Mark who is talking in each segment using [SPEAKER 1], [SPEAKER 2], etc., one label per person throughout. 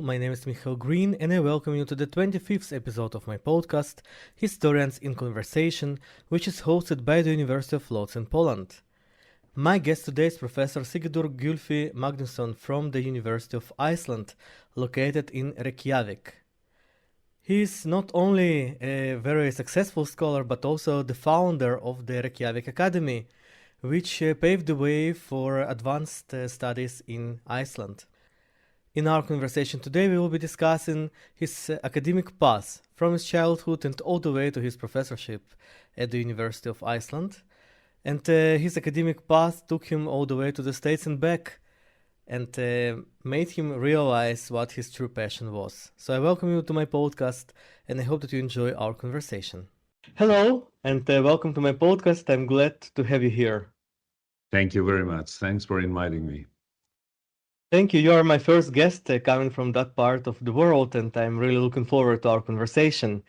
[SPEAKER 1] my name is Michael Green and I welcome you to the 25th episode of my podcast, Historians in Conversation, which is hosted by the University of Lodz in Poland. My guest today is Professor Sigurður Gylfi Magnusson from the University of Iceland, located in Reykjavik. He is not only a very successful scholar but also the founder of the Reykjavik Academy, which paved the way for advanced studies in Iceland. In our conversation today, we will be discussing his academic path from his childhood and all the way to his professorship at the University of Iceland. And his academic path took him all the way to the States and back and made him realize what his true passion was. So I welcome you to my podcast and I hope that you enjoy our conversation. Hello and welcome to my podcast. I'm glad to have you here.
[SPEAKER 2] Thank you very much. Thanks for inviting me.
[SPEAKER 1] Thank you. You are my first guest coming from that part of the world, and I'm really looking forward to our conversation.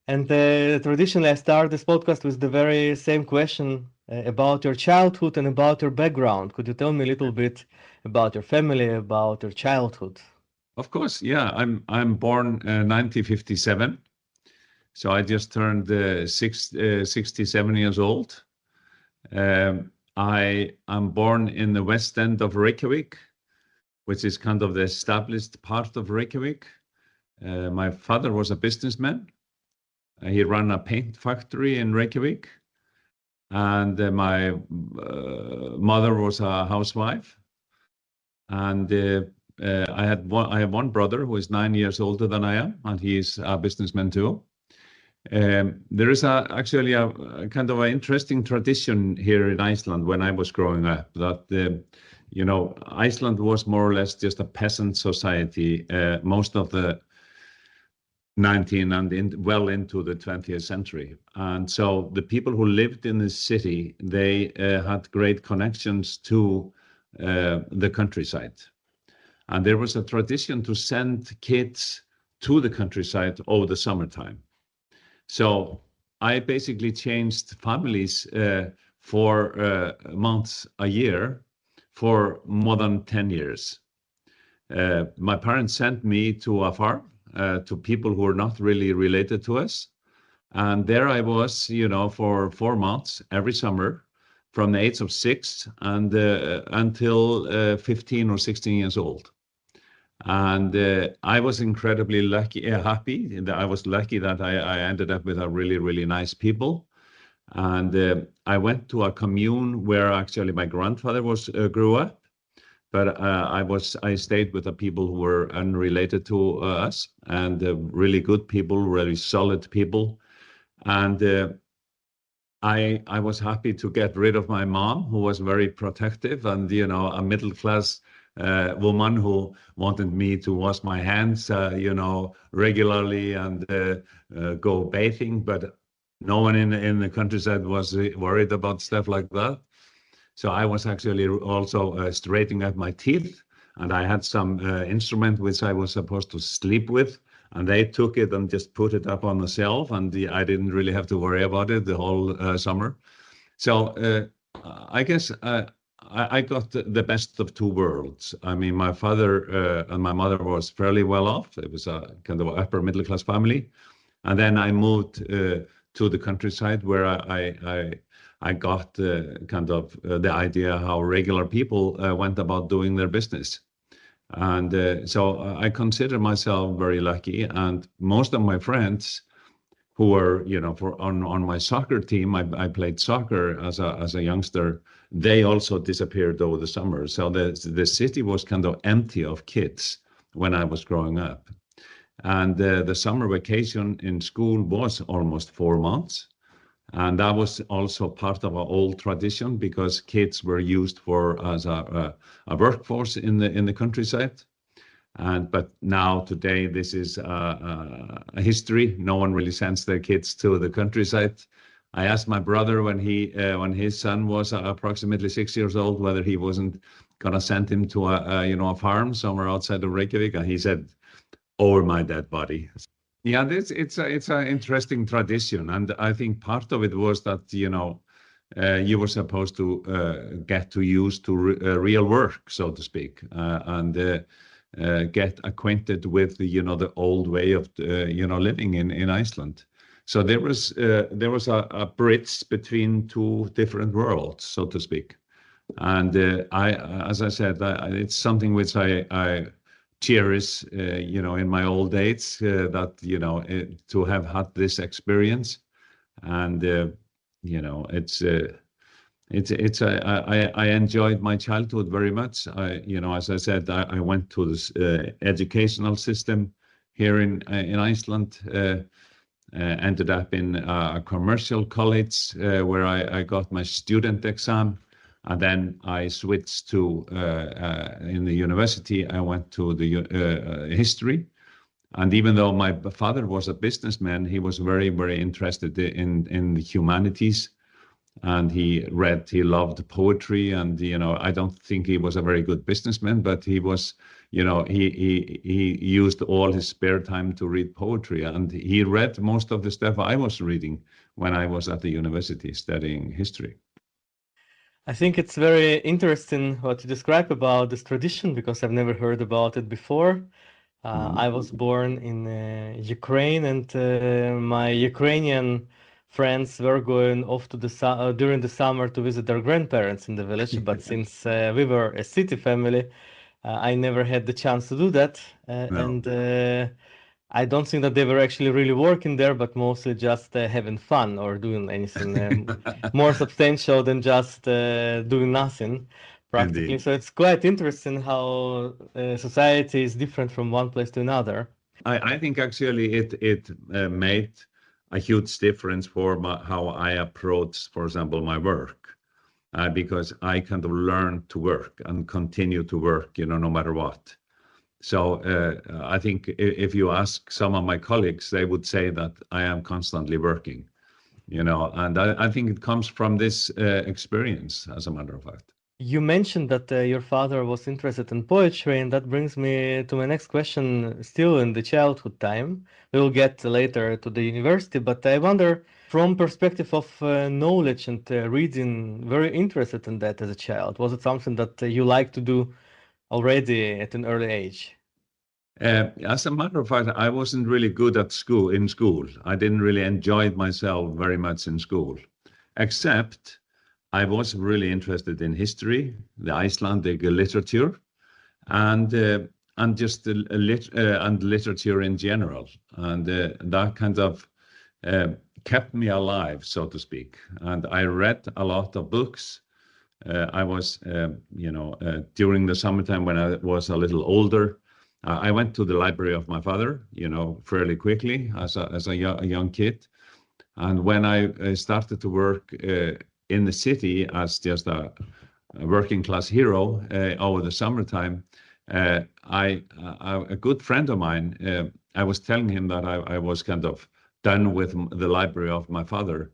[SPEAKER 1] And traditionally, I start this podcast with the very same question about your childhood and about your background. Could you tell me a little bit about your family, about your childhood?
[SPEAKER 2] Of course, yeah. I'm born 1957, so I just turned 67 years old. I am born in the west end of Reykjavik, which is kind of the established part of Reykjavik. My father was a businessman. He ran a paint factory in Reykjavik. And my mother was a housewife. And I have one brother who is 9 years older than I am, and he is a businessman too. There is actually a kind of an interesting tradition here in Iceland when I was growing up that Iceland was more or less just a peasant society most of the 19th and well into the 20th century. And so the people who lived in the city, they had great connections to the countryside. And there was a tradition to send kids to the countryside over the summertime. So I basically changed families for months a year for more than 10 years. My parents sent me to a farm, to people who were not really related to us. And there I was, for 4 months every summer from the age of 6 and until 15 or 16 years old. And I was incredibly happy. I was lucky that I ended up with a really, really nice people. And I went to a commune where actually my grandfather grew up, but I stayed with the people who were unrelated to us, and really good people, really solid people. And I was happy to get rid of my mom, who was very protective, and a middle class woman who wanted me to wash my hands, regularly and go bathing, but no one in the countryside was worried about stuff like that. So I was actually also straightening up my teeth, and I had some instrument which I was supposed to sleep with, and they took it and just put it up on the shelf, and I didn't really have to worry about it the whole summer. So I guess I got the best of two worlds. I mean, my father and my mother was fairly well off. It was a kind of upper middle class family. And then I moved to the countryside where I got kind of the idea how regular people went about doing their business. And so I consider myself very lucky. And most of my friends who were, on my soccer team, I played soccer as a youngster. They also disappeared over the summer. So the city was kind of empty of kids when I was growing up. And the summer vacation in school was almost 4 months. And that was also part of our old tradition because kids were used as a workforce in the countryside. But now today, this is a history. No one really sends their kids to the countryside. I asked my brother when his son was approximately 6 years old whether he wasn't gonna send him to a farm somewhere outside of Reykjavik, and he said, "Over my dead body." Yeah, it's an interesting tradition, and I think part of it was that you were supposed to get to use to real work, so to speak, and get acquainted with the old way of living in Iceland. So there was a bridge between two different worlds, so to speak. And as I said, it's something which I cherish, in my old age, that to have had this experience, and I enjoyed my childhood very much. As I said, I went to this educational system here in Iceland. Ended up in a commercial college where I got my student exam, and then I switched to in the university. I went to the history, and even though my father was a businessman, he was very, very interested in the humanities. And he loved poetry, and I don't think he was a very good businessman, but he was, he used all his spare time to read poetry, and he read most of the stuff I was reading when I was at the university studying history.
[SPEAKER 1] I think it's very interesting what you describe about this tradition, because I've never heard about it before. I was born in Ukraine, and my Ukrainian friends were going off to during the summer to visit their grandparents in the village. But since we were a city family, I never had the chance to do that.
[SPEAKER 2] No.
[SPEAKER 1] And I don't think that they were actually really working there, but mostly just having fun or doing anything more substantial than just doing nothing practically.
[SPEAKER 2] Indeed.
[SPEAKER 1] So it's quite interesting how society is different from one place to another.
[SPEAKER 2] I think actually it made a huge difference for how I approach, for example, my work, because I kind of learned to work and continue to work, no matter what. So I think if you ask some of my colleagues, they would say that I am constantly working, and I think it comes from this experience, as a matter of fact.
[SPEAKER 1] You mentioned that your father was interested in poetry, and that brings me to my next question, still in the childhood time. We will get later to the university, but I wonder, from perspective of knowledge and reading, very interested in that as a child. Was it something that you liked to do already at an early age?
[SPEAKER 2] As a matter of fact, I wasn't really good at school. I didn't really enjoy myself very much in school, except I was really interested in history, the Icelandic literature, and just and literature in general, and that kind of kept me alive, so to speak. And I read a lot of books. I was, during the summertime when I was a little older, I went to the library of my father, fairly quickly as a young kid. And when I started to work in the city as just a working class hero over the summertime, a good friend of mine, I was telling him that I was kind of done with the library of my father,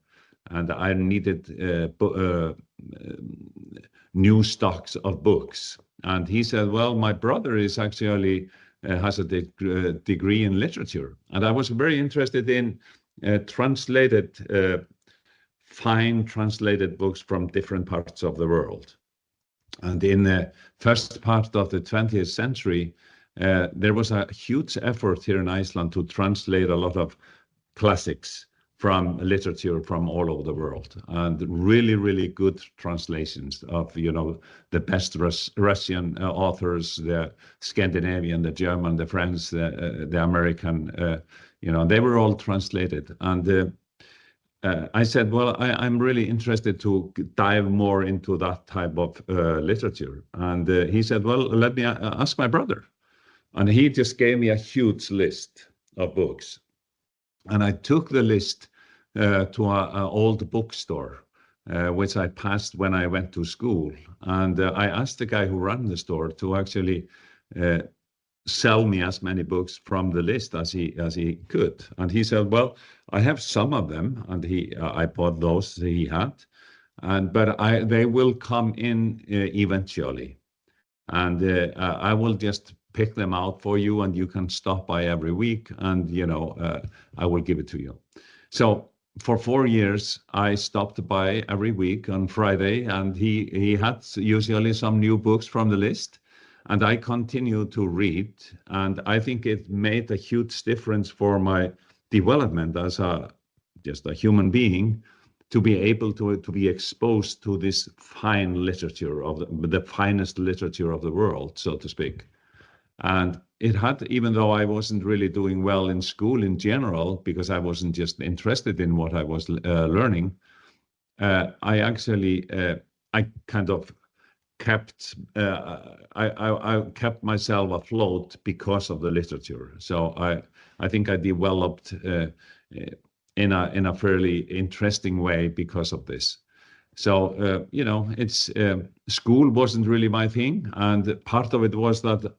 [SPEAKER 2] and I needed new stocks of books. And he said, well, my brother is actually has a degree in literature. And I was very interested in fine translated books from different parts of the world. And in the first part of the 20th century, there was a huge effort here in Iceland to translate a lot of classics from literature from all over the world, and really, really good translations of, the best Russian authors, the Scandinavian, the German, the French, the American, they were all translated. And I said, well, I'm really interested to dive more into that type of literature. And he said, well, let me ask my brother. And he just gave me a huge list of books. And I took the list to an old bookstore, which I passed when I went to school. And I asked the guy who ran the store to actually sell me as many books from the list as he could. And he said, well, I have some of them, and I bought those he had, but they will come in eventually, and I will just pick them out for you, and you can stop by every week, and I will give it to you. So for 4 years, I stopped by every week on Friday, and he had usually some new books from the list. And I continue to read, and I think it made a huge difference for my development as just a human being, to be able to be exposed to this fine literature of the finest literature of the world, so to speak. And it had, even though I wasn't really doing well in school in general, because I wasn't just interested in what I was learning, I actually I kind of kept I kept myself afloat because of the literature. So I think I developed in a fairly interesting way because of this. So it's school wasn't really my thing, and part of it was that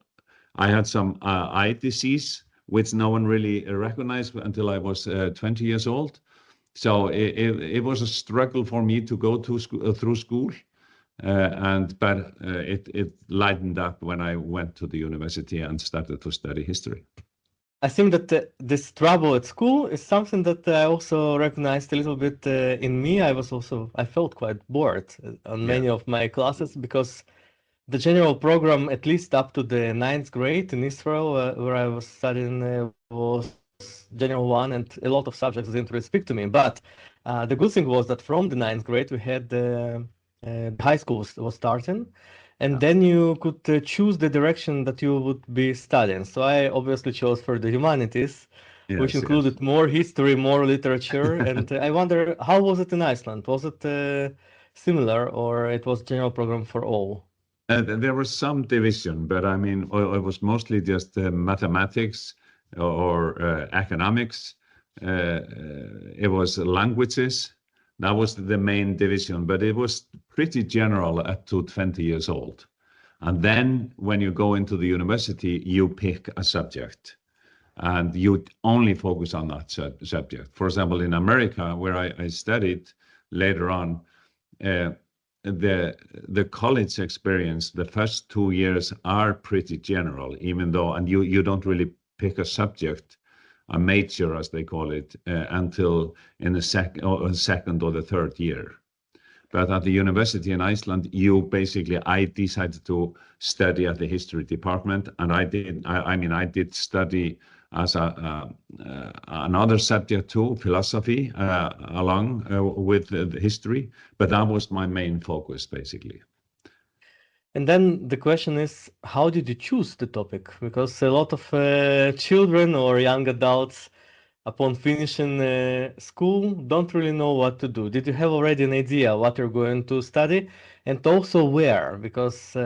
[SPEAKER 2] I had some eye disease, which no one really recognized until I was 20 years old. So it was a struggle for me to go to through school, but it lightened up when I went to the university and started to study history.
[SPEAKER 1] I think that this trouble at school is something that I also recognized a little bit in me. I felt quite bored on many of my classes because the general program, at least up to the ninth grade in Israel, where I was studying, was general one, and a lot of subjects didn't really speak to me. But the good thing was that from the ninth grade, we had the high school was starting, and then you could choose the direction that you would be studying. So I obviously chose for the humanities, which included more history, more literature. And I wonder, how was it in Iceland? Was it similar, or it was general program for all?
[SPEAKER 2] There was some division, but I mean, it was mostly just mathematics or economics. It was languages. That was the main division, but it was pretty general up to 20 years old. And then when you go into the university, you pick a subject and you only focus on that subject. For example, in America, where I studied later on, the college experience, the first 2 years are pretty general, even though, and you don't really pick a subject, a major as they call it, until in the second or the third year. But at the university in Iceland, I decided to study at the history department, and I did study as another subject too, philosophy, along with the history, but that was my main focus basically.
[SPEAKER 1] And then the question is, how did you choose the topic? Because a lot of children or young adults, upon finishing school, don't really know what to do. Did you have already an idea what you're going to study, and also where? Because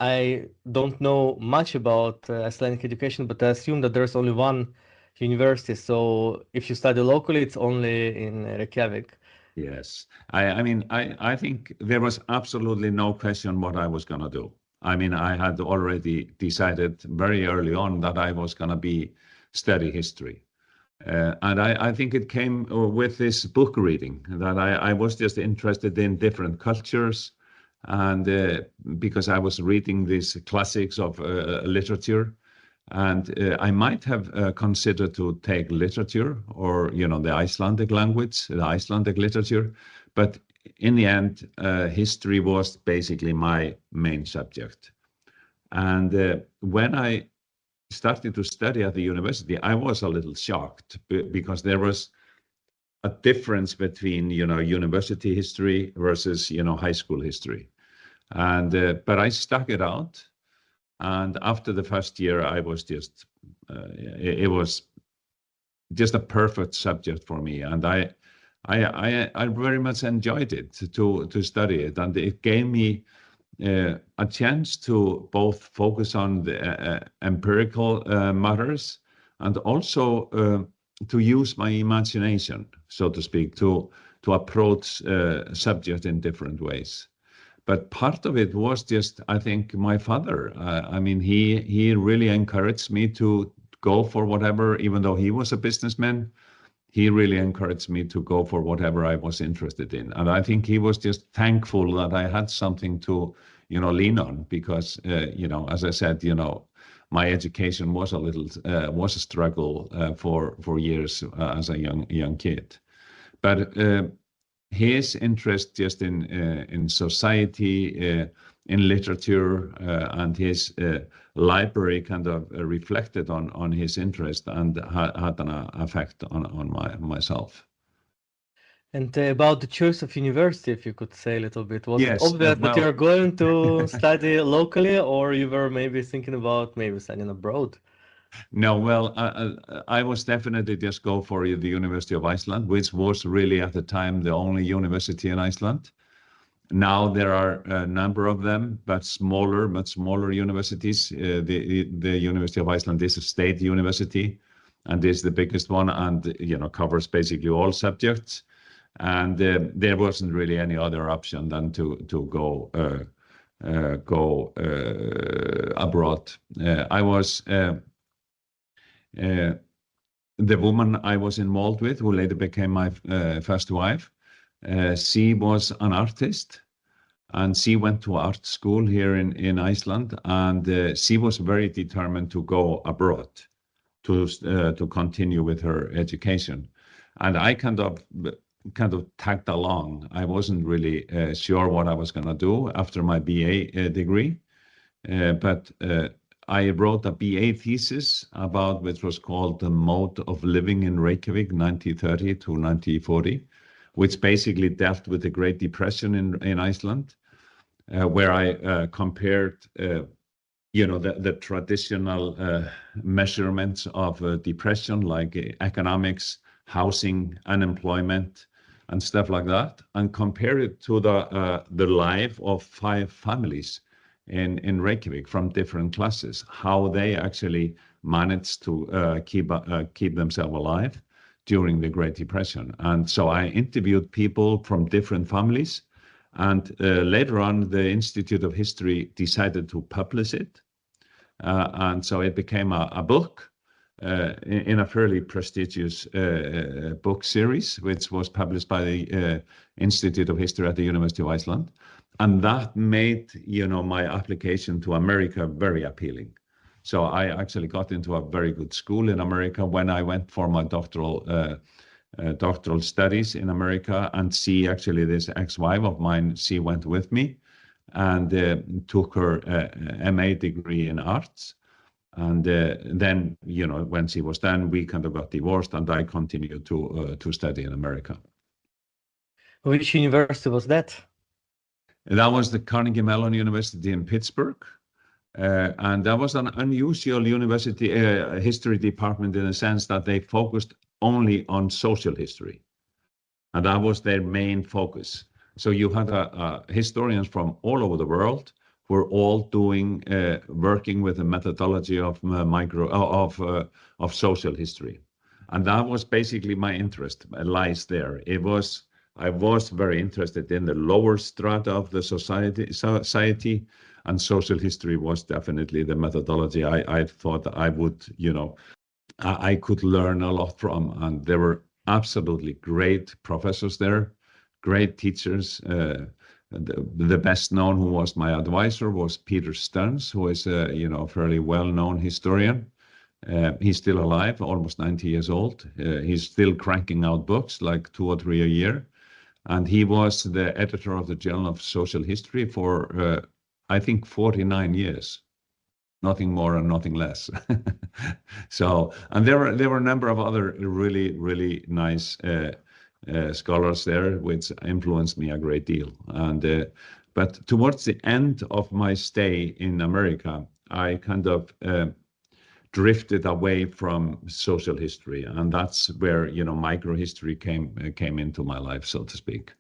[SPEAKER 1] I don't know much about Icelandic education, but I assume that there's only one university. So if you study locally, it's only in Reykjavik.
[SPEAKER 2] Yes. I think there was absolutely no question what I was going to do. I mean, I had already decided very early on that I was going to study history. And I think it came with this book reading, that I was just interested in different cultures. And because I was reading these classics of literature, and I might have considered to take literature or, the Icelandic language, the Icelandic literature. But in the end, history was basically my main subject. And when I started to study at the university, I was a little shocked because there was a difference between, university history versus, high school history. And but I stuck it out. And after the first year, I was it was just a perfect subject for me. And I very much enjoyed it to study it. And it gave me a chance to both focus on the empirical matters and also to use my imagination, so to speak, to approach subject in different ways. But part of it was just, I think, my father. He really encouraged me to go for whatever, even though he was a businessman. He really encouraged me to go for whatever I was interested in. And I think he was just thankful that I had something to, lean on because, as I said, my education was was a struggle for years as a young kid. But his interest just in society, in literature, and his library kind of reflected on his interest and had an effect on myself.
[SPEAKER 1] And about the choice of university, if you could say a little bit, was it
[SPEAKER 2] Yes,
[SPEAKER 1] obvious that
[SPEAKER 2] well,
[SPEAKER 1] you're going to study locally, or you were maybe thinking about maybe studying abroad?
[SPEAKER 2] no, well, I was definitely just go for the University of Iceland, which was really at the time the only university in Iceland. Now there are a number of them, but much smaller universities. The University of Iceland is a state university, and is the biggest one, and covers basically all subjects. And there wasn't really any other option than to go abroad. I was the woman I was involved with, who later became my first wife. She was an artist, and she went to art school here in Iceland, and she was very determined to go abroad to continue with her education. And I kind of tagged along. I wasn't really sure what I was going to do after my BA degree, but I wrote a BA thesis about, which was called The Mode of Living in Reykjavik, 1930 to 1940, which basically dealt with the Great Depression in Iceland, where I compared the traditional measurements of depression, like economics, housing, unemployment, and stuff like that, and compare it to the life of 5 families in Reykjavik from different classes, how they actually managed to keep themselves alive during the Great Depression. And so I interviewed people from different families, and later on the Institute of History decided to publish it, and so it became a book in a fairly prestigious book series, which was published by the Institute of History at the University of Iceland. And that made, my application to America very appealing. So I actually got into a very good school in America when I went for my doctoral studies in America. And she, actually, this ex-wife of mine, she went with me and took her MA degree in arts. And then, when she was done, we kind of got divorced, and I continued to study in America.
[SPEAKER 1] Which university was that?
[SPEAKER 2] That was the Carnegie Mellon University in Pittsburgh. And that was an unusual university history department in the sense that they focused only on social history. And that was their main focus. So you had historians from all over the world who were all working with the methodology of social history. And that was basically my interest, lies there. I was very interested in the lower strata of the society, and social history was definitely the methodology I thought I would, I could learn a lot from. And there were absolutely great professors there, great teachers. The best known, who was my advisor, was Peter Stearns, who is a fairly well-known historian. He's still alive, almost 90 years old. He's still cranking out books, like 2 or 3 a year. And he was the editor of the Journal of Social History for, I think, 49 years. Nothing more and nothing less. So, and there were a number of other really, really nice scholars there, which influenced me a great deal. And but towards the end of my stay in America, I kind of drifted away from social history, and that's where microhistory came into my life, so to speak.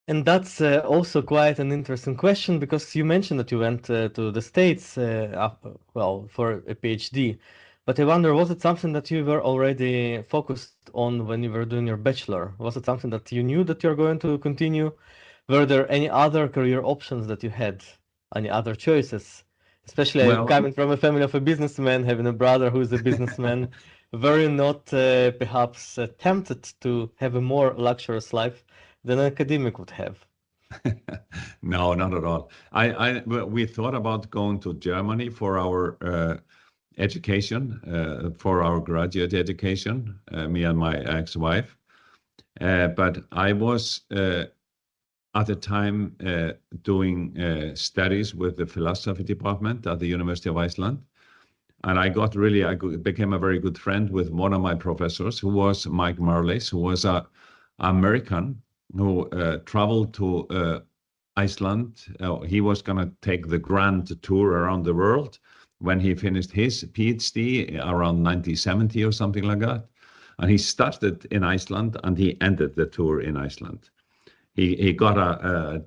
[SPEAKER 1] And that's also quite an interesting question, because you mentioned that you went to the States, for a PhD. But I wonder, was it something that you were already focused on when you were doing your bachelor? Was it something that you knew that you're going to continue? Were there any other career options that you had? Any other choices? Especially coming from a family of a businessman, having a brother who is a businessman, were you not perhaps tempted to have a more luxurious life than an academic would have?
[SPEAKER 2] No, not at all. We thought about going to Germany for our education, for our graduate education, me and my ex-wife. But I was at the time doing studies with the philosophy department at the University of Iceland. And I became a very good friend with one of my professors, who was Mike Marleys, who was an American who traveled to Iceland. He was going to take the grand tour around the world when he finished his PhD around 1970 or something like that. And he started in Iceland and he ended the tour in Iceland. He got a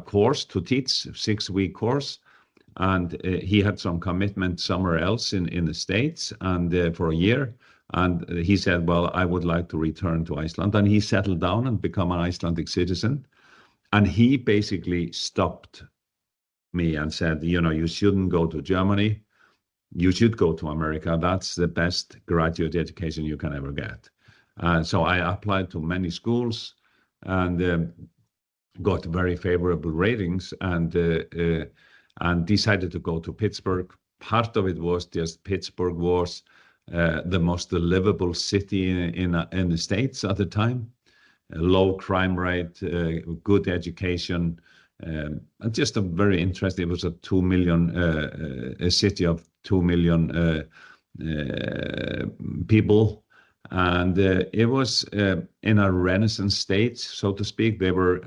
[SPEAKER 2] course to teach, 6-week course. And he had some commitment somewhere else in the States and for a year. And he said, well, I would like to return to Iceland. And he settled down and become an Icelandic citizen. And he basically stopped me and said, you shouldn't go to Germany. You should go to America. That's the best graduate education you can ever get. So I applied to many schools and got very favorable ratings and decided to go to Pittsburgh. Part of it was just Pittsburgh was the most livable city in the States at the time. Low crime rate, good education, and just a very interesting. It was a 2 million, a city of 2 million people, and it was in a Renaissance state, so to speak. They were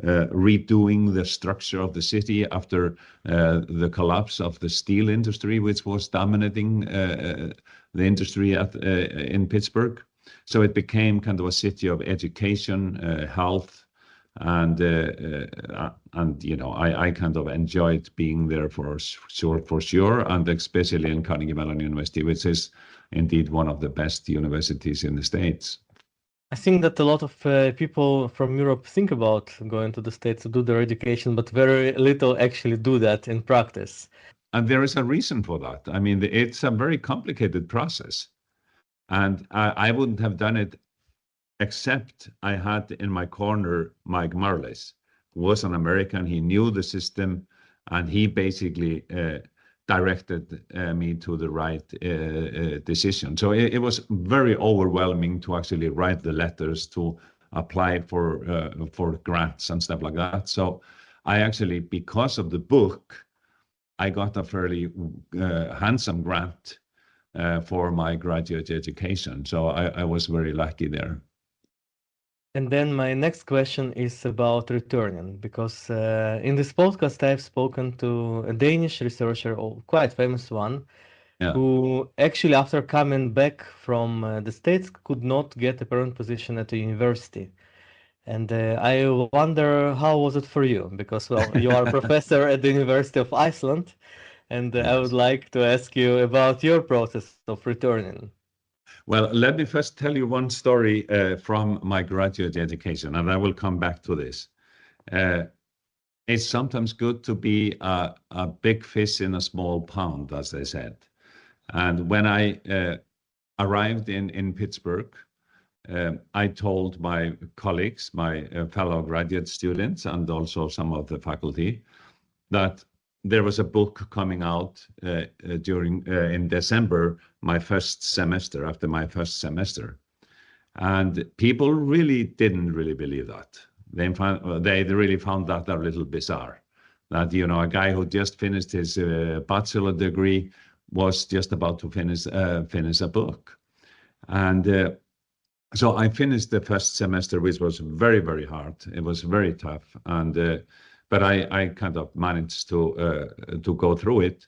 [SPEAKER 2] redoing the structure of the city after the collapse of the steel industry, which was dominating the industry in Pittsburgh. So it became kind of a city of education, health, and I kind of enjoyed being there for sure, and especially in Carnegie Mellon University, which is indeed one of the best universities in the States.
[SPEAKER 1] I think that a lot of people from Europe think about going to the States to do their education, but very little actually do that in practice.
[SPEAKER 2] And there is a reason for that. I mean, it's a very complicated process. And I wouldn't have done it except I had in my corner Mike Marleys, who was an American. He knew the system, and he basically directed me to the right decision. So it was very overwhelming to actually write the letters to apply for grants and stuff like that. So I actually, because of the book, I got a fairly handsome grant for my graduate education. So I was very lucky there.
[SPEAKER 1] And then my next question is about returning, because in this podcast I've spoken to a Danish researcher, quite famous one, who actually after coming back from the States could not get a permanent position at a university. And I wonder, how was it for you? Because, well, you are a professor at the University of Iceland, and I would like to ask you about your process of returning.
[SPEAKER 2] Well, let me first tell you one story from my graduate education, and I will come back to this. It's sometimes good to be a big fish in a small pond, as they said. And when I arrived in Pittsburgh, I told my colleagues, my fellow graduate students, and also some of the faculty, that there was a book coming out in December, my first semester, after my first semester. And people really didn't really believe that. They really found that a little bizarre, that, a guy who just finished his bachelor degree was just about to finish a book. And so I finished the first semester, which was very, very hard. It was very tough. But I kind of managed to go through it.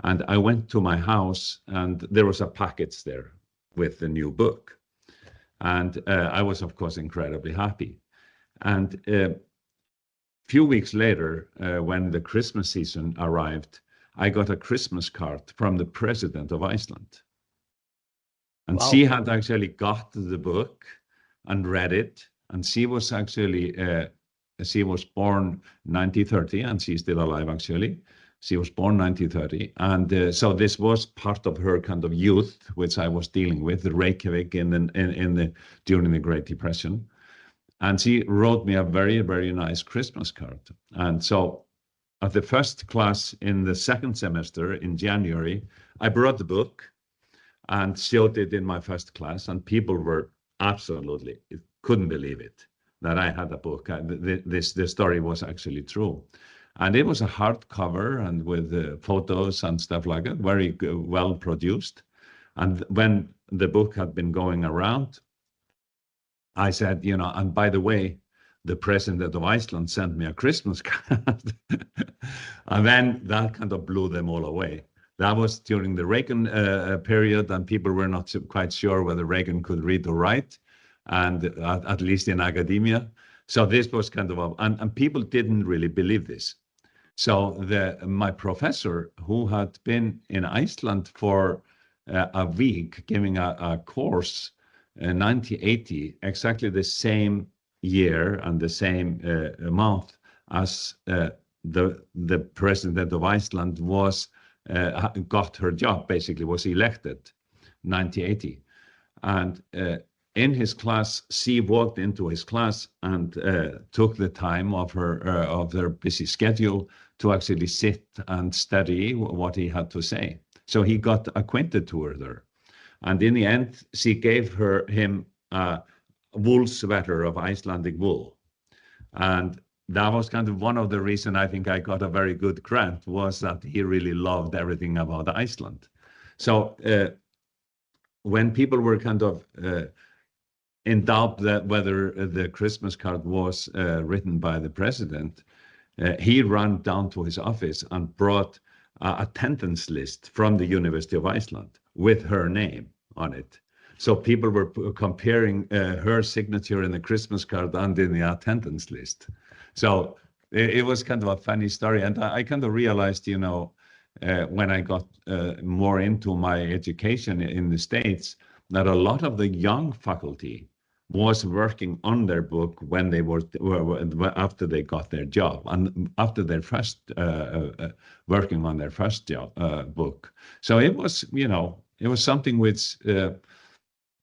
[SPEAKER 2] And I went to my house, and there was a package there with the new book. And I was, of course, incredibly happy. And a few weeks later, when the Christmas season arrived, I got a Christmas card from the president of Iceland. And she had actually got the book and read it. And she was actually... she was born 1930, and she's still alive, actually. She was born 1930. And so this was part of her kind of youth, which I was dealing with, the Reykjavik during the Great Depression. And she wrote me a very, very nice Christmas card. And so at the first class in the second semester in January, I brought the book and showed it in my first class, and people were couldn't believe it. that I had a book. This story was actually true. And it was a hardcover and with photos and stuff like that, very well produced. And when the book had been going around, I said, and by the way, the president of Iceland sent me a Christmas card. And then that kind of blew them all away. That was during the Reagan period, and people were not quite sure whether Reagan could read or write, and at least in academia. So this was kind of and people didn't really believe this. So my professor, who had been in Iceland for a week giving a course in 1980, exactly the same year and the same month as the president of Iceland was got her job, basically was elected, 1980. And in his class, she walked into his class and took the time of their busy schedule to actually sit and study what he had to say. So he got acquainted to her there. And in the end, she gave him a wool sweater of Icelandic wool. And that was kind of one of the reasons I think I got a very good grant, was that he really loved everything about Iceland. So when people were kind of in doubt that whether the Christmas card was written by the president, he ran down to his office and brought an attendance list from the University of Iceland with her name on it. So people were comparing her signature in the Christmas card and in the attendance list. So it was kind of a funny story. And I kind of realized, when I got more into my education in the States, that a lot of the young faculty was working on their book when they were after they got their job and after their first working on their first job book. So it was, it was something which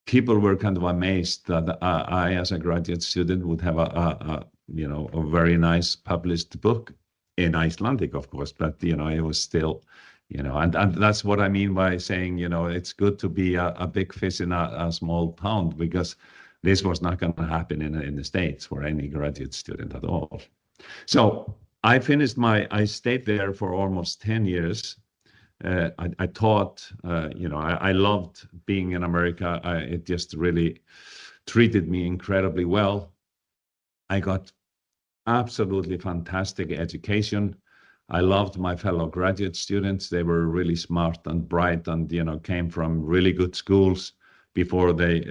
[SPEAKER 2] people were kind of amazed that I, as a graduate student, would have a very nice published book in Icelandic, of course, but it was still, and that's what I mean by saying, it's good to be a big fish in a small pond, because this was not going to happen in the States for any graduate student at all. So I stayed there for almost 10 years. I taught, I loved being in America. It just really treated me incredibly well. I got absolutely fantastic education. I loved my fellow graduate students. They were really smart and bright and, came from really good schools before they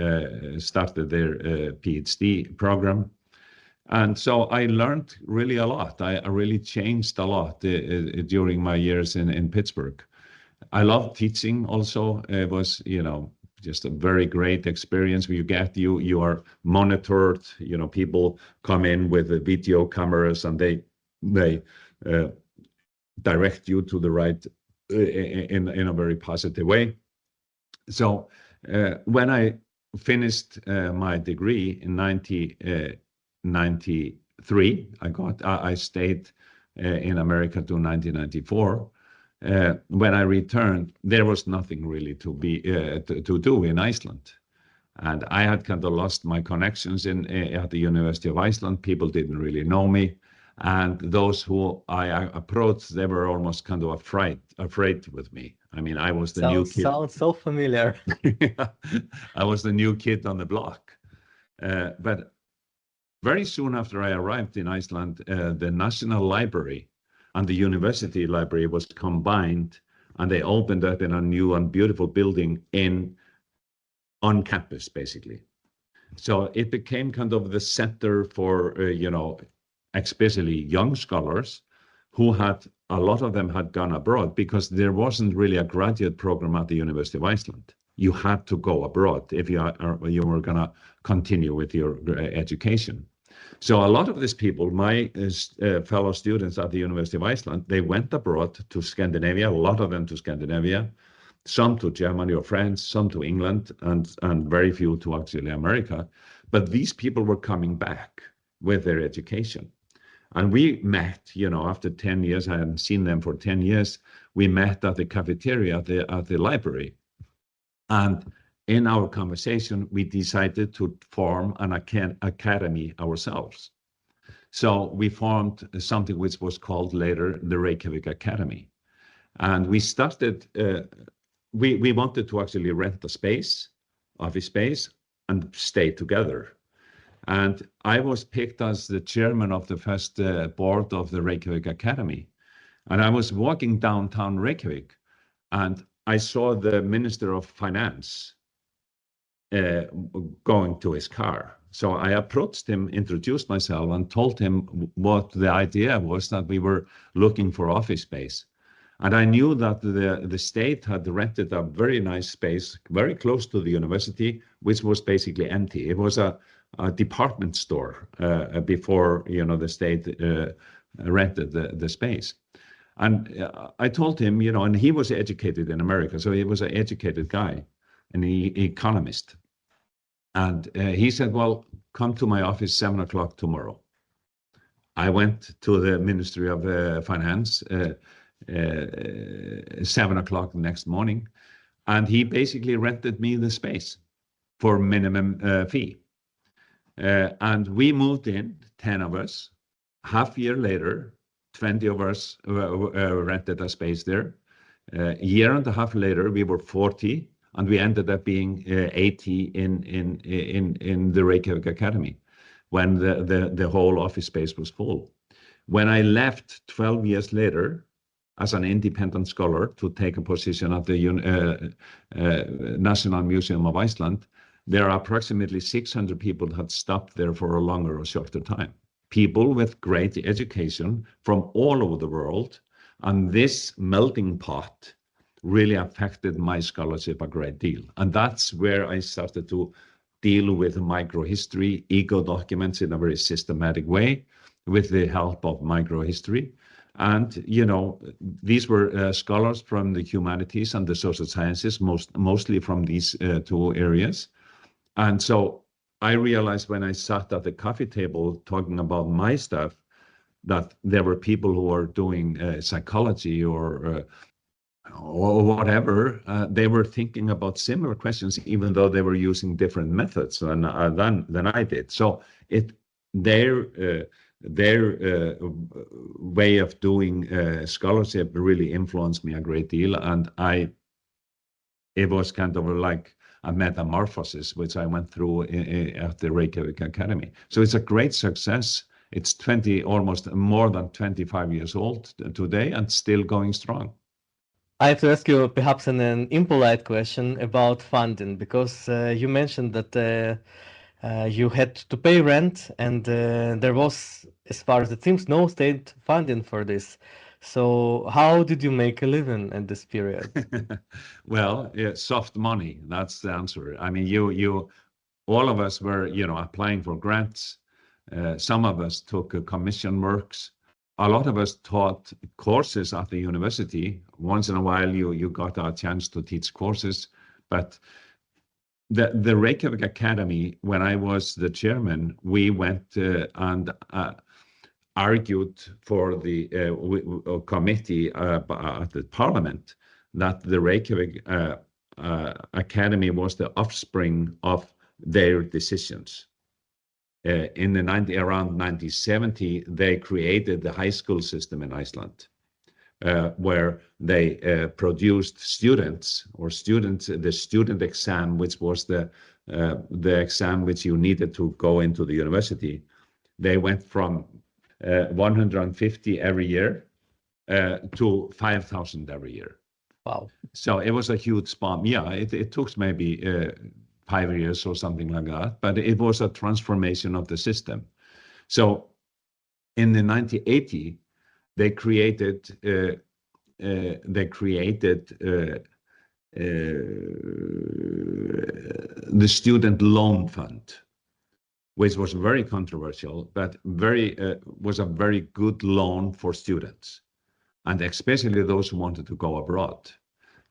[SPEAKER 2] started their PhD program. And so I learned really a lot. I really changed a lot during my years in Pittsburgh. I loved teaching also. It was, just a very great experience. You are monitored, people come in with the video cameras and they direct you to the right in a very positive way. So when I finished my degree in 1993, I stayed in America to 1994. When I returned, there was nothing really to do in Iceland, and I had kind of lost my connections at the University of Iceland. People didn't really know me, and those who I approached, they were almost kind of afraid with me. I mean, I was the new kid.
[SPEAKER 1] Sounds so familiar.
[SPEAKER 2] I was the new kid on the block, but very soon after I arrived in Iceland, the National Library and the University Library was combined, and they opened up in a new and beautiful building on campus, basically. So it became kind of the center for, especially young scholars who a lot of them had gone abroad, because there wasn't really a graduate program at the University of Iceland. You had to go abroad if you were going to continue with your education. So a lot of these people, my fellow students at the University of Iceland, they went abroad to Scandinavia, a lot of them to Scandinavia, some to Germany or France, some to England, and very few to actually America. But these people were coming back with their education. And we met, after 10 years, I hadn't seen them for 10 years, we met at the cafeteria at the library. And in our conversation, we decided to form an academy ourselves. So we formed something which was called later the Reykjavik Academy. And we started, we wanted to actually rent a space, office space, and stay together. And I was picked as the chairman of the first board of the Reykjavik Academy. And I was walking downtown Reykjavik, and I saw the Minister of Finance going to his car. So I approached him, introduced myself, and told him what the idea was, that we were looking for office space. And I knew that the state had rented a very nice space very close to the university, which was basically empty. It was a department store before, you know, the state rented the space. And I told him, you know, and he was educated in America, so he was an educated guy, an economist. And he said, well, come to my office 7 o'clock tomorrow. I went to the Ministry of Finance 7 o'clock the next morning, and he basically rented me the space for minimum fee. And we moved in, 10 of us. Half year later, 20 of us rented a space there. A year and a half later, we were 40, and we ended up being 80 in the Reykjavik Academy when the whole office space was full. When I left 12 years later as an independent scholar to take a position at the National Museum of Iceland, there are approximately 600 people that had stopped there for a longer or shorter time. People with great education from all over the world, and this melting pot really affected my scholarship a great deal. And that's where I started to deal with microhistory, Egodocuments in a very systematic way with the help of microhistory. And, you know, these were scholars from the humanities and the social sciences, mostly from these two areas. And so I realized when I sat at the coffee table talking about my stuff, that there were people who were doing psychology or whatever, they were thinking about similar questions, even though they were using different methods than I did. So their way of doing scholarship really influenced me a great deal, and it was kind of like a metamorphosis which I went through at the Reykjavik Academy. So it's a great success. It's almost more than 25 years old today and still going strong.
[SPEAKER 1] I have to ask you perhaps an impolite question about funding, because you mentioned that you had to pay rent, and there was, as far as it seems, no state funding for this. So how did you make a living at this period?
[SPEAKER 2] Well, yeah, soft money, that's the answer. I mean, all of us were, you know, applying for grants. Some of us took commission works. A lot of us taught courses at the university. Once in a while, you got a chance to teach courses. But the Reykjavik Academy, when I was the chairman, we went and argued for the committee at the parliament that the Reykjavik Academy was the offspring of their decisions. Around 1970, they created the high school system in Iceland, where they produced the student exam, which was the exam which you needed to go into the university. They went from 150 every year to 5,000 every year.
[SPEAKER 1] Wow.
[SPEAKER 2] So it was a huge span. Yeah, it took maybe 5 years or something like that, but it was a transformation of the system. So in the 1980, they created the student loan fund, which was very controversial, but was a very good loan for students, and especially those who wanted to go abroad.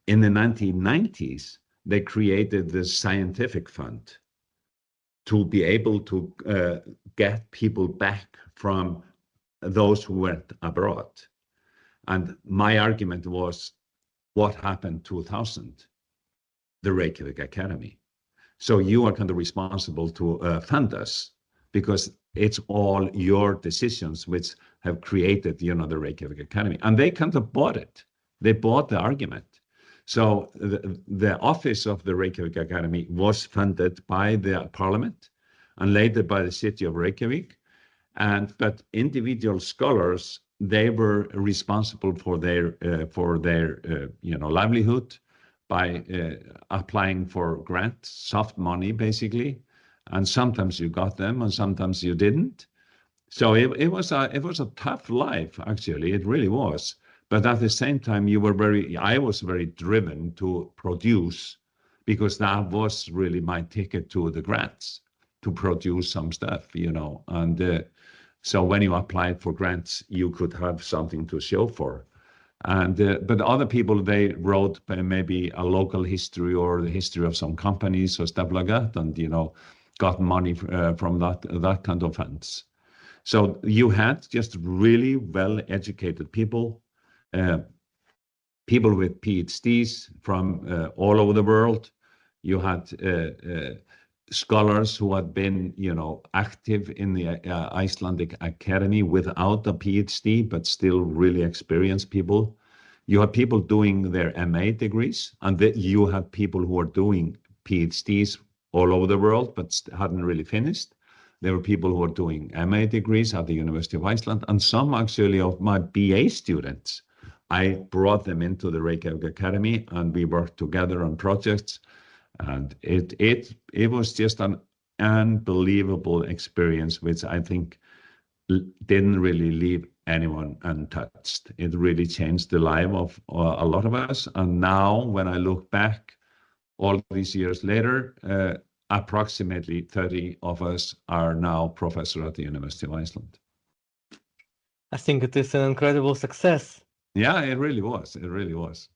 [SPEAKER 2] In the 1990s, they created the scientific fund to be able to get people back from those who went abroad. And my argument was, what happened 2000? The Reykjavik Academy. So you are kind of responsible to fund us because it's all your decisions which have created, the Reykjavik Academy. And they kind of bought it. They bought the argument. So the office of the Reykjavik Academy was funded by the parliament and later by the city of Reykjavik. But individual scholars, they were responsible for their livelihood by applying for grants, soft money basically, and sometimes you got them and sometimes you didn't. So it was a tough life, actually. It really was. But at the same time, I was very driven to produce, because that was really my ticket to the grants, to produce some stuff, And so when you applied for grants, you could have something to show for. But other people, they wrote maybe a local history or the history of some companies or stuff like that, and got money from that kind of funds. So you had just really well-educated people, people with PhDs from all over the world. You had scholars who had been, active in the Icelandic Academy without a PhD, but still really experienced people. You had people doing their MA degrees, and you had people who were doing PhDs all over the world, but hadn't really finished. There were people who were doing MA degrees at the University of Iceland, and some actually of my BA students. I brought them into the Reykjavik Academy, and we worked together on projects. And it was just an unbelievable experience, which I think didn't really leave anyone untouched. It really changed the life of a lot of us. And now, when I look back all these years later, approximately 30 of us are now professors at the University of Iceland.
[SPEAKER 1] I think it is an incredible success.
[SPEAKER 2] Yeah, it really was. It really was.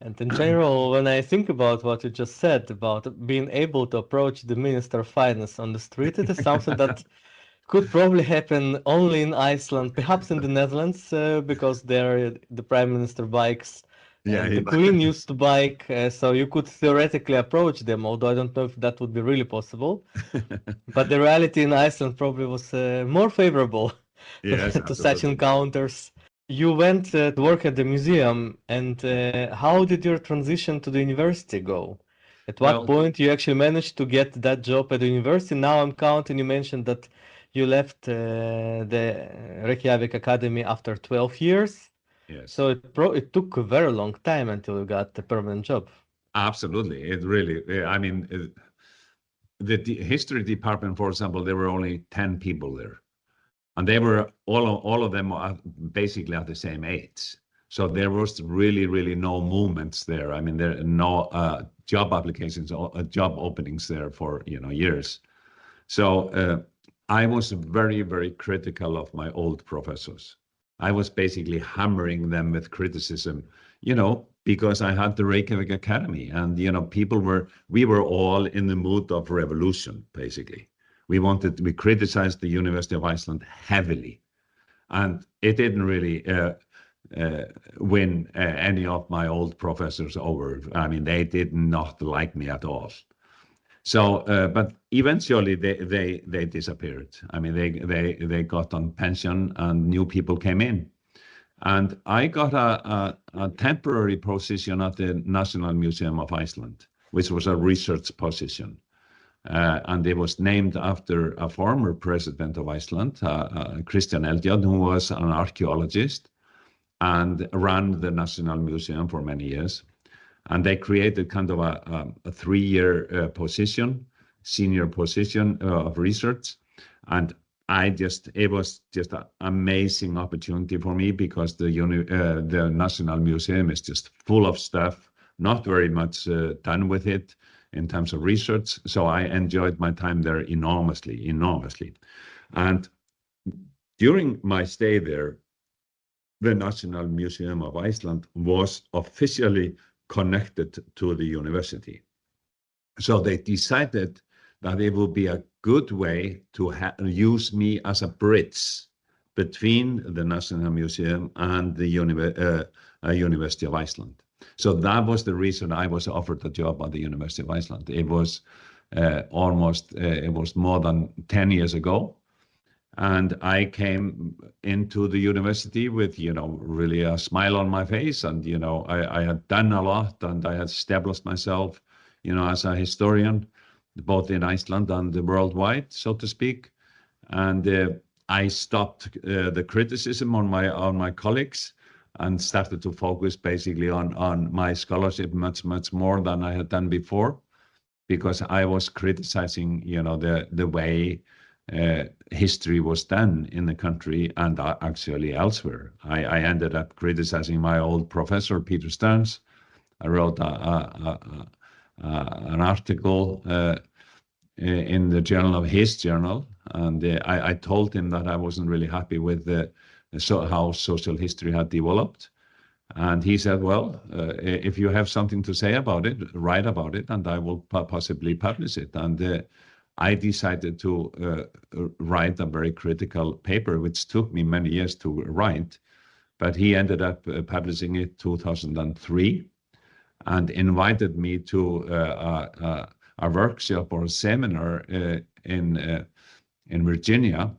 [SPEAKER 1] And in general, when I think about what you just said about being able to approach the Minister of Finance on the street, it is something that could probably happen only in Iceland, perhaps in the Netherlands, because there the Prime Minister bikes.
[SPEAKER 2] Yeah,
[SPEAKER 1] and the Queen used to bike, so you could theoretically approach them, although I don't know if that would be really possible. But the reality in Iceland probably was more favorable
[SPEAKER 2] Yes,
[SPEAKER 1] to such
[SPEAKER 2] absolutely.
[SPEAKER 1] encounters. You went to work at the museum, and how did your transition to the university go? At what point you actually managed to get that job at the university? Now I'm counting, you mentioned that you left the Reykjavik Academy after 12 years.
[SPEAKER 2] Yes.
[SPEAKER 1] So it took a very long time until you got the permanent job.
[SPEAKER 2] Absolutely. It really, I mean, the history department, for example, there were only 10 people there. And they were all of them are basically at the same age. So there was really, really no movements there. I mean, there are no job applications or job openings there for years. So I was very, very critical of my old professors. I was basically hammering them with criticism, because I had the Reykjavik Academy, and we were all in the mood of revolution, basically. We criticized the University of Iceland heavily, and it didn't really win any of my old professors over. I mean, they did not like me at all. So, but eventually they disappeared. I mean, they got on pension, and new people came in, and I got a temporary position at the National Museum of Iceland, which was a research position. And it was named after a former president of Iceland, Kristján Eldjárn, who was an archaeologist and ran the National Museum for many years. And they created kind of a 3-year position, senior position of research. And it was just an amazing opportunity for me, because the National Museum is just full of stuff, not very much done with it in terms of research. So I enjoyed my time there enormously. And during my stay there, the National Museum of Iceland was officially connected to the university. So they decided that it would be a good way to use me as a bridge between the National Museum and the University of Iceland. So that was the reason I was offered the job at the University of Iceland. It was it was more than 10 years ago. And I came into the university with, really a smile on my face. And, I had done a lot and I had established myself, as a historian, both in Iceland and worldwide, so to speak. And I stopped the criticism on my colleagues and started to focus basically on my scholarship much, much more than I had done before, because I was criticizing, the way history was done in the country and actually elsewhere. I ended up criticizing my old professor, Peter Stearns. I wrote an article in the journal of his journal, and I told him that I wasn't really happy with how social history had developed. And he said, well, if you have something to say about it, write about it, and I will possibly publish it. And I decided to write a very critical paper, which took me many years to write, but he ended up publishing it 2003 and invited me to a workshop or a seminar in Virginia,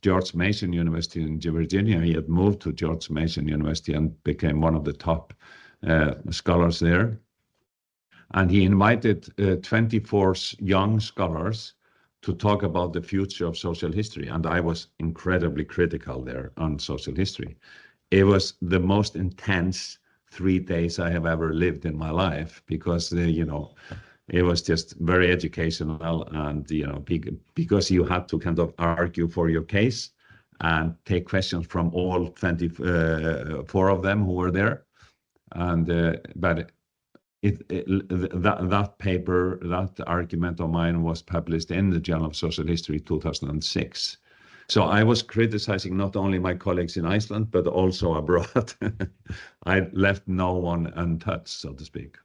[SPEAKER 2] George Mason University in Virginia. He had moved to George Mason University and became one of the top scholars there. And he invited 24 young scholars to talk about the future of social history. And I was incredibly critical there on social history. It was the most intense 3 days I have ever lived in my life, because, it was just very educational, and, because you had to kind of argue for your case and take questions from all 24 of them who were there. And but that paper, that argument of mine, was published in the Journal of Social History 2006. So I was criticizing not only my colleagues in Iceland, but also abroad. I left no one untouched, so to speak.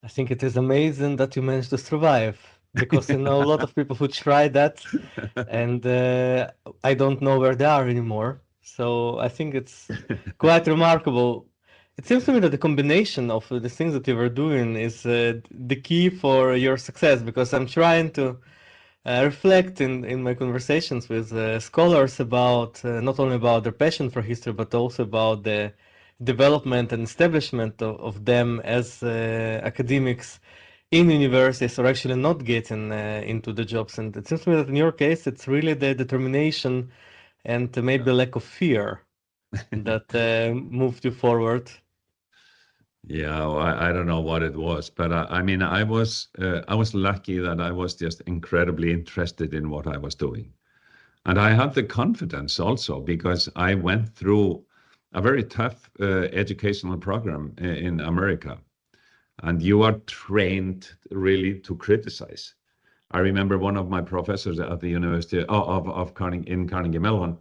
[SPEAKER 1] I think it is amazing that you managed to survive, because I know a lot of people who tried that, and I don't know where they are anymore. So I think it's quite remarkable. It seems to me that the combination of the things that you were doing is the key for your success, because I'm trying to reflect in my conversations with scholars about not only about their passion for history, but also about the development and establishment of them as academics in universities, or actually not getting into the jobs. And it seems to me that in your case, it's really the determination and maybe lack of fear that moved you forward.
[SPEAKER 2] Yeah, well, I don't know what it was, but I mean, I was lucky that I was just incredibly interested in what I was doing. And I had the confidence also, because I went through a very tough educational program in America. And you are trained really to criticize. I remember one of my professors at the University of Carnegie Mellon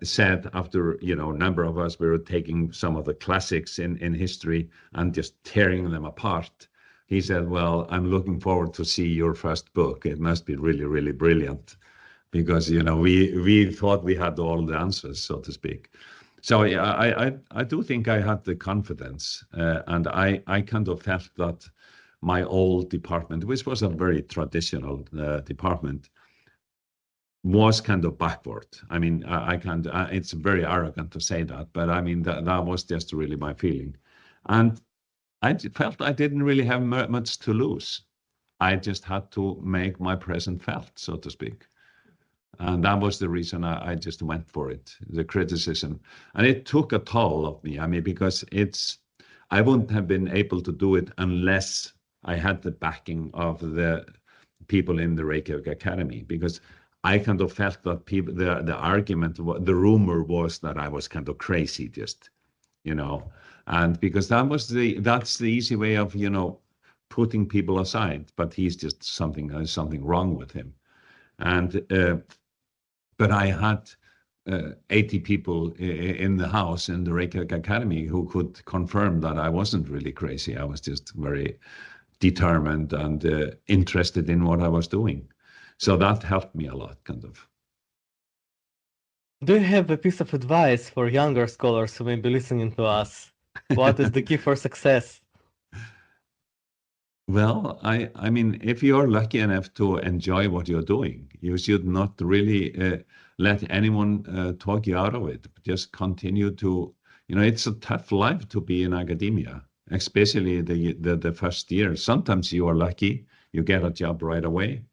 [SPEAKER 2] said, after, a number of us, we were taking some of the classics in history and just tearing them apart. He said, well, I'm looking forward to see your first book. It must be really, really brilliant, because, we thought we had all the answers, so to speak. So I do think I had the confidence, and I kind of felt that my old department, which was a very traditional department, was kind of backward. I mean, it's very arrogant to say that, but I mean, that was just really my feeling. And I felt I didn't really have much to lose. I just had to make my presence felt, so to speak. And that was the reason I just went for it, the criticism. And it took a toll of me. I mean, because I wouldn't have been able to do it unless I had the backing of the people in the Reykjavik Academy, because I kind of felt that the argument, the rumor was that I was kind of crazy, just, and because that's the easy way of, putting people aside, but he's just there's something wrong with him. And, but I had 80 people in the house in the Reykjavik Academy who could confirm that I wasn't really crazy. I was just very determined and interested in what I was doing. So that helped me a lot, kind of.
[SPEAKER 1] Do you have a piece of advice for younger scholars who may be listening to us? What is the key for success?
[SPEAKER 2] Well, I mean, if you're lucky enough to enjoy what you're doing, you should not really let anyone talk you out of it. Just continue to, it's a tough life to be in academia, especially the first year. Sometimes you are lucky, you get a job right away.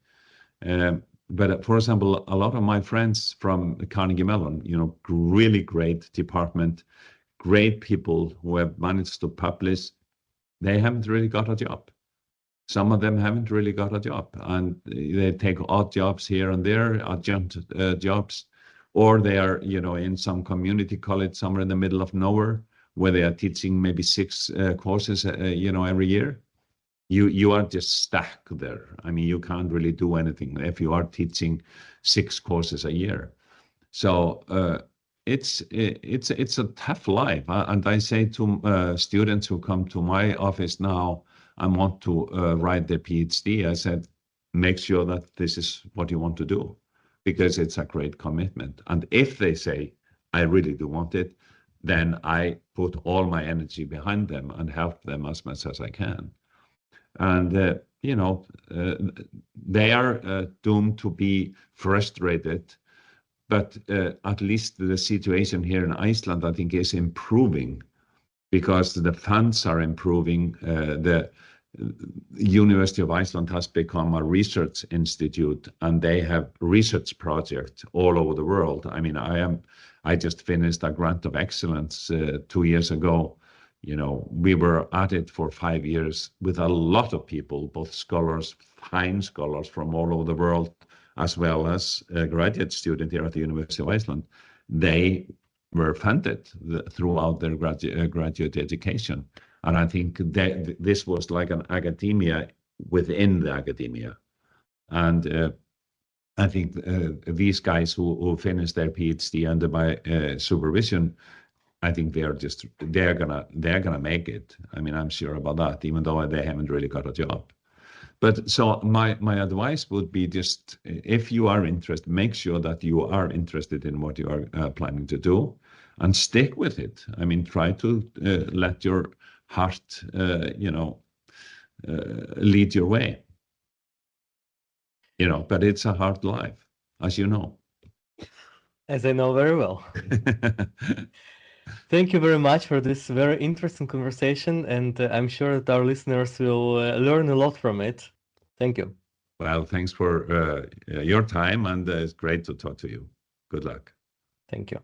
[SPEAKER 2] But for example, a lot of my friends from Carnegie Mellon, really great department, great people who have managed to publish, they haven't really got a job. Some of them haven't really got a job, and they take odd jobs here and there, adjunct jobs, or they are, in some community college somewhere in the middle of nowhere where they are teaching maybe 6 courses, every year. You are just stuck there. I mean, you can't really do anything if you are teaching 6 courses a year. So it's a tough life, and I say to students who come to my office now and want to write their PhD, I said, make sure that this is what you want to do, because it's a great commitment. And if they say, I really do want it, then I put all my energy behind them and help them as much as I can. And, they are doomed to be frustrated. But at least the situation here in Iceland, I think, is improving because the funds are improving. The University of Iceland has become a research institute, and they have research projects all over the world. I mean, I just finished a grant of excellence 2 years ago. We were at it for 5 years with a lot of people, both scholars, fine scholars from all over the world, as well as a graduate student here at the University of Iceland. They were funded throughout their graduate education. And I think that this was like an academia within the academia. And I think these guys who finished their PhD under my supervision, I think they're gonna make it. I mean, I'm sure about that, even though they haven't really got a job. But so my advice would be, just if you are interested, make sure that you are interested in what you are planning to do, and stick with it. I mean, try to let your heart, lead your way. But it's a hard life, as you know.
[SPEAKER 1] As I know very well. Thank you very much for this very interesting conversation, and I'm sure that our listeners will learn a lot from it. Thank you.
[SPEAKER 2] Well, thanks for your time, and it's great to talk to you. Good luck.
[SPEAKER 1] Thank you.